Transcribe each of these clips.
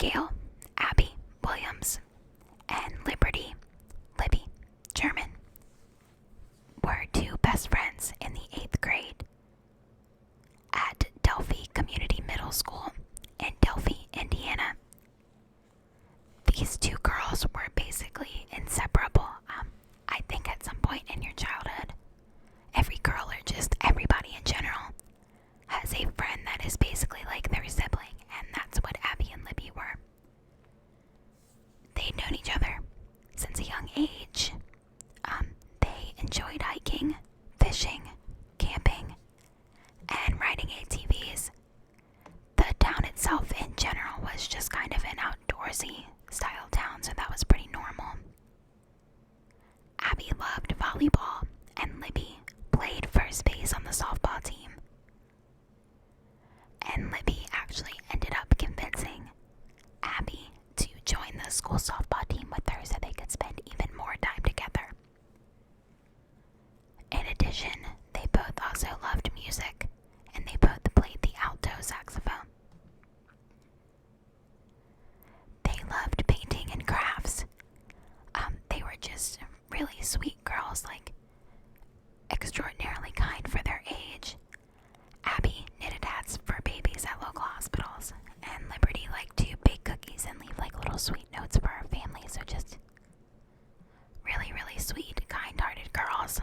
Abigail, Abby Williams, and Liberty, Libby German were two best friends in the 8th grade at Delphi Community Middle School in Delphi, Indiana. These two girls were basically inseparable. I think at some point in your childhood, every girl or just everybody in general has a friend that is basically like their sibling, and that's what Abby and Libby were. They'd known each other since a young age. They enjoyed hiking, fishing, camping, and riding ATVs. The town itself in general was just kind of an outdoorsy style town, so that was pretty normal. Abby loved volleyball, and Libby played first base on the softball team. And Libby actually ended up convincing Abby to join the school softball team with her so they could spend even more time together. In addition, they both also loved music, and they both played the alto saxophone. They loved painting and crafts. They were just really sweet girls, like extraordinarily kind for their age. Abby knitted hats for babies at local hospitals, and Liberty liked to bake cookies and leave like little sweet notes for her family, so just really, really sweet, kind-hearted girls.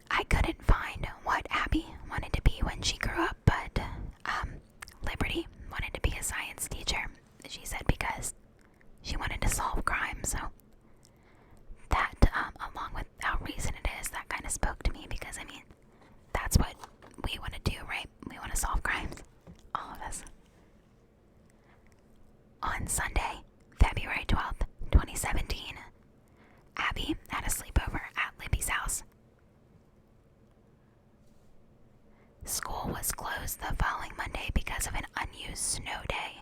I couldn't find what Abby wanted to be when she grew up, but Liberty wanted to be a science teacher, she said, because she wanted to solve crime. So that, along with how recent it is, that kind of spoke to me, because I mean, that's what we want to do, right? We want to solve crimes, all of us. On Sunday, February 12th, 2017, Abby had a sleepover at Libby's house. School was closed the following Monday because of an unused snow day,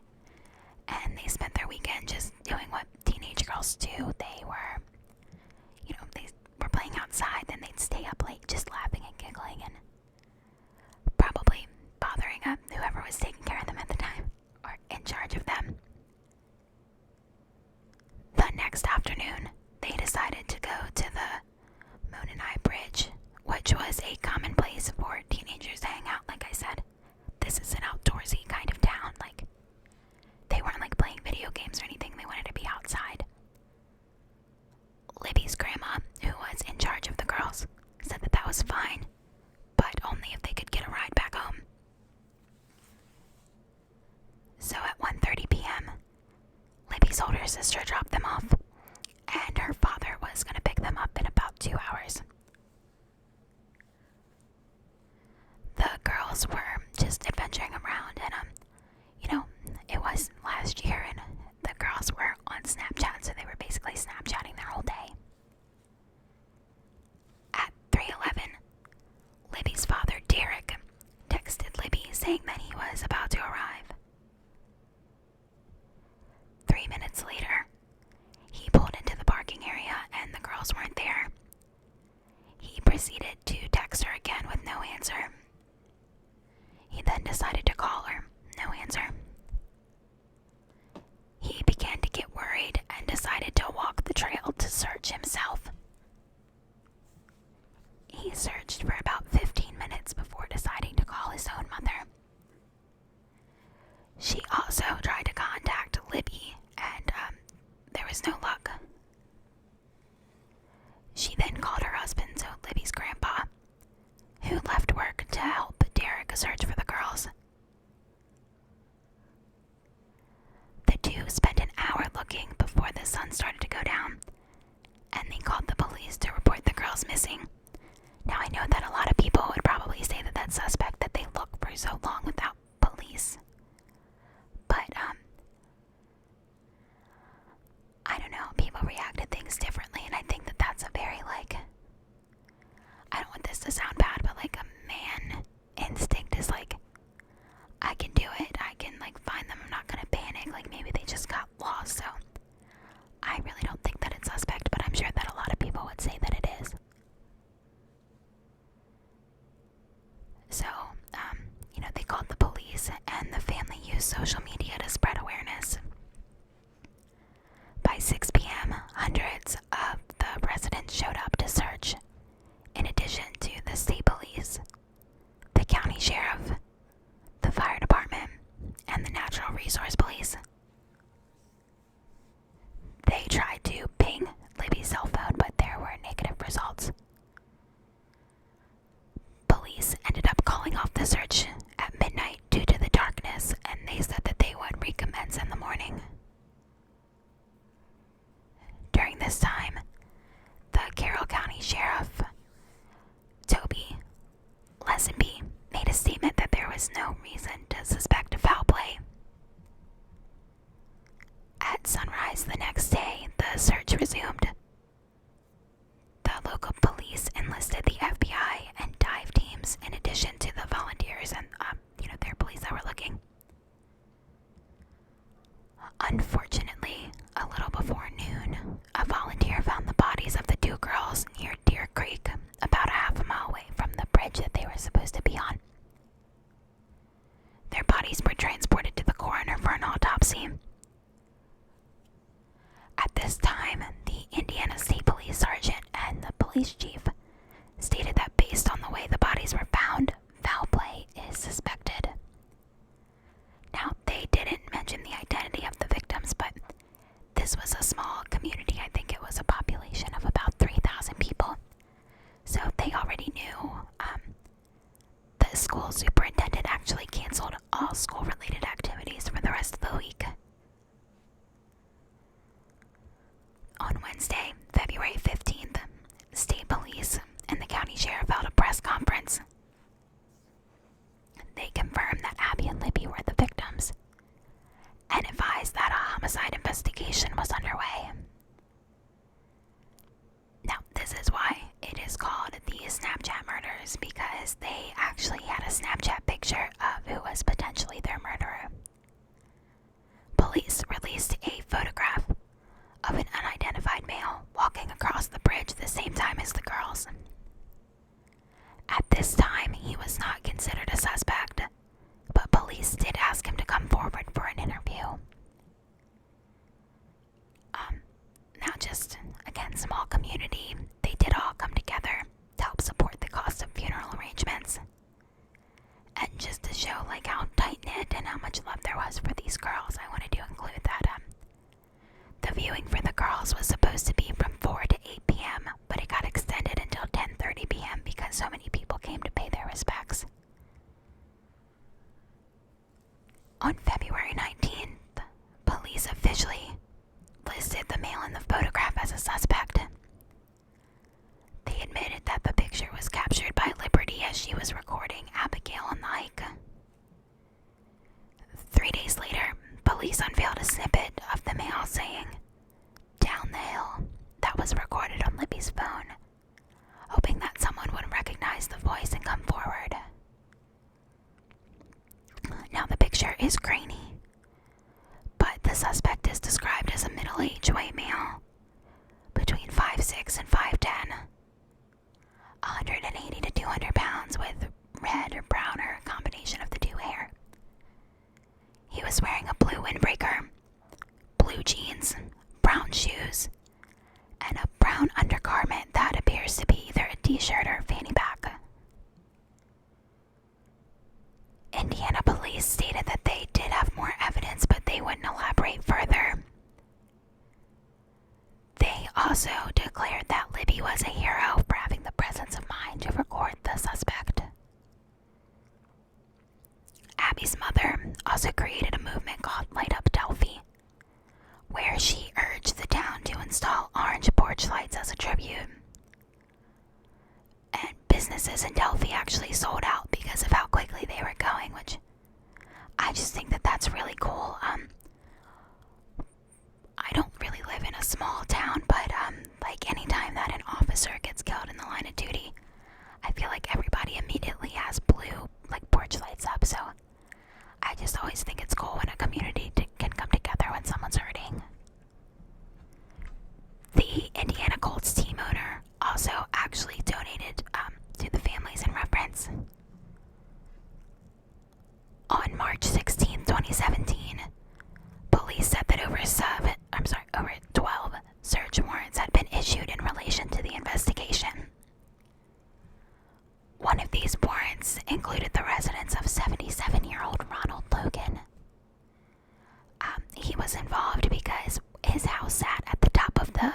and they spent their weekend just doing what teenage girls do. They were, they were playing outside, then they'd stay up late just laughing and giggling and probably bothering up whoever was taking care of them at the time, or in charge of them. The next afternoon, they decided to go to the Moon and Eye Bridge, which was a common place for teenagers to hang out. Like I said, this is an outdoorsy kind of town. Like, they weren't like playing video games or anything. They wanted to be outside. Libby's grandma, who was in charge of the girls, said that that was fine, but only if they could get a ride back home. So at 1:30 p.m., Libby's older sister dropped them off, and her father was going to pick them up in about 2 hours. The girls were just adventuring around, and it was last year, and the girls were on Snapchat, so they were basically Snapchatting their whole day. At 3:11, Libby's father, Derek, texted Libby saying that he was about to arrive. 3 minutes later, he pulled into the parking area and the girls weren't there. He proceeded to text her again with no answer. He then decided to call her. No answer. He began to get worried and decided to walk the trail to search himself. He searched for about 15 minutes before deciding to call his own mother. She also tried to contact Libby, and there was no luck. She then called her husband, so Libby's grandpa, who left work to help Derek search for the girls. The two spent an hour looking before the sun started to go down, and they called the police to report the girls missing. Now, I know that a lot of people would probably say that that's suspect that they look for so long without police. But, I don't know, people react to things differently, and I think that that's a very, I don't want this to sound bad, but a man instinct is I can do it, I can find them, I'm not gonna panic, maybe they just got lost. So I really don't think that it's suspect, but I'm sure that a lot of people would say that it is. So, they called use social media to spread awareness. By 6 p.m., hundreds of the residents showed up to search, in addition to the state police, the county sheriff, the fire department, and the natural resource police. They tried to ping Libby's cell phone, but there were negative results. Police ended up calling off the search at midnight due to the darkness, and they said that they would recommence in the morning. During this time, the Carroll County Sheriff, Toby Lesenby, made a statement that there was no reason to suspect foul play. At sunrise the next day, the search resumed. The local police enlisted the FBI and dive teams in addition to the volunteers and, their police that were looking. Unfortunately, a little before noon, a volunteer found the bodies of the two girls near Deer Creek, about a half a mile away from the bridge that they were supposed to be on. Their bodies were transported to the coroner for an autopsy. At this time, the Indiana State Police Sergeant and the police chief stated that based on the way the bodies were found, foul play is suspected. Now, they didn't mention the identity of the victims, but this was a small community. I think it was a population of about 3,000 people. So they already knew. The school superintendent actually canceled all school-related activities for the rest of the week. On Wednesday, February 15th, state police and the county sheriff held a press conference. They confirmed that Abby and Libby were the victims and advised that a homicide investigation was underway. Now, this is why it is called the Snapchat murders, because they actually had a Snapchat picture of who was potentially their murderer. Police released a photograph of an unidentified male walking across the bridge the same time as the girls. At this time, he was not considered a suspect, but police did ask him to come forward for an interview. Now just, again, small community, they did all come together to help support the cost of funeral arrangements. And just to show how tight-knit and how much love there was for these girls, I wanted to include that the viewing for the girls was supposed to be from 4 to 8 p.m., but it got extended until 10:30 p.m. because so many people came to pay their respects. On February 19th, police officially listed the male in the photograph as a suspect. They admitted that the picture was captured by Liberty as she was recording Abigail on the hike. 3 days later, police unveiled a snippet of the male saying, "Down the hill," that was recorded on Libby's phone, hoping that someone would recognize the voice and come forward. Now, the picture is grainy, but the suspect is described as a middle-aged white male, between 5'6" and 5'10", 180 to 200 pounds, with red or brown or a combination of the two hair. He was wearing a blue windbreaker, blue jeans, brown shoes, and a brown undergarment that appears to be either a t-shirt or a fanny pack. Indiana police stated that they did have more evidence, but they wouldn't elaborate further. They also declared that Libby was a hero for having the presence of mind to record the suspect. Abby's mother also created a movement called Light Up Delphi, where she urged the town to install orange porch lights as a tribute. And businesses in Delphi actually sold out because of how quickly they were going, which I just think that that's really cool. I don't really live in a small town, but anytime that an officer gets killed in the line of duty, I feel like everybody immediately has blue porch lights up. So I just always think it's cool when a community can come together when someone's hurting. The Indiana Colts team owner also actually donated to the families in reference. On March 16, 2019, 2017, police said that over 12 search warrants had been issued in relation to the investigation. One of these warrants included the residence of 77-year-old Ronald Logan. He was involved because his house sat at the top of the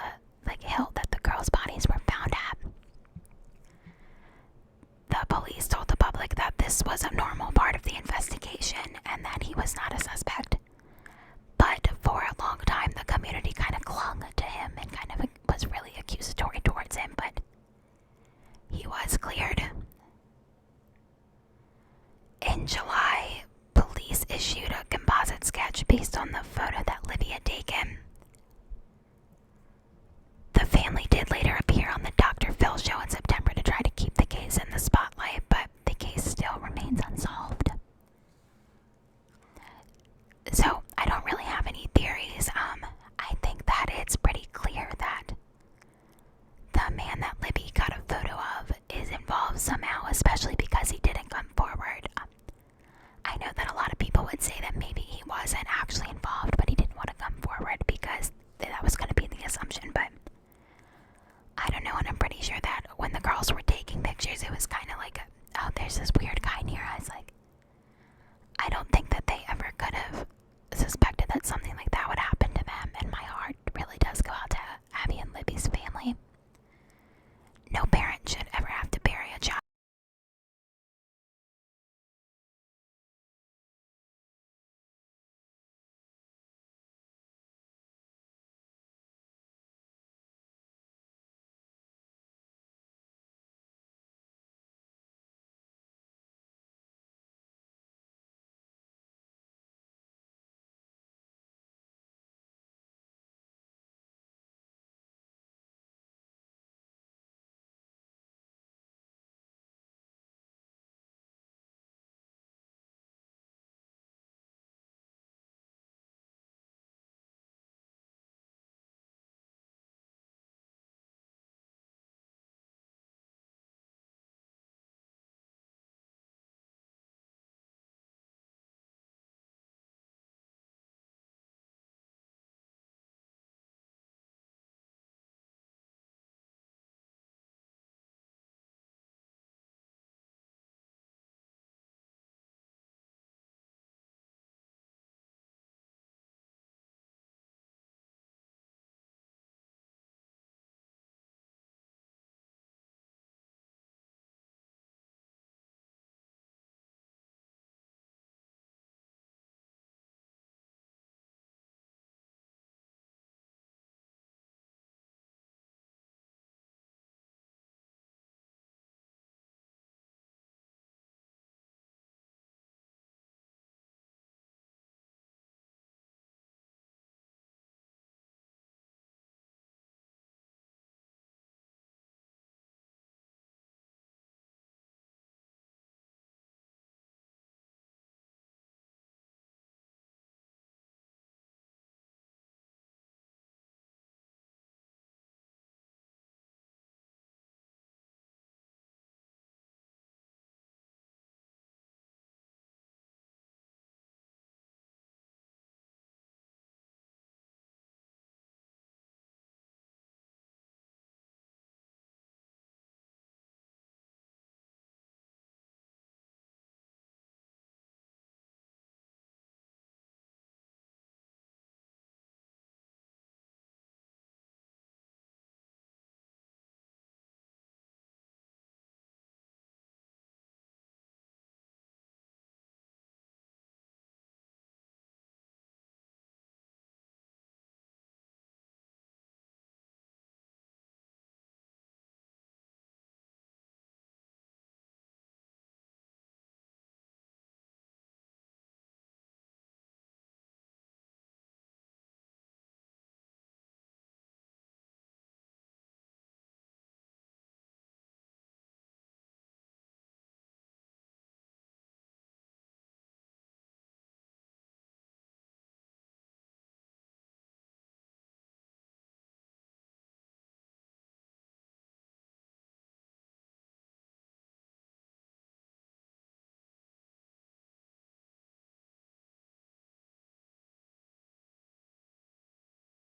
hill that the girls' bodies were found at. The police told the public that this was a normal part of the investigation and that he was not a suspect. But for a long time, the community kind of clung to him and kind of was really accusatory towards him, but he was cleared. In July, police issued a composite sketch based on the photo that Libby had taken. The family did later appear on the Dr. Phil show in September to try to keep the case in the spotlight, but the case still remains unsolved. So, I don't really have any theories. I think that it's pretty clear that the man that Libby got a photo of is involved somehow, especially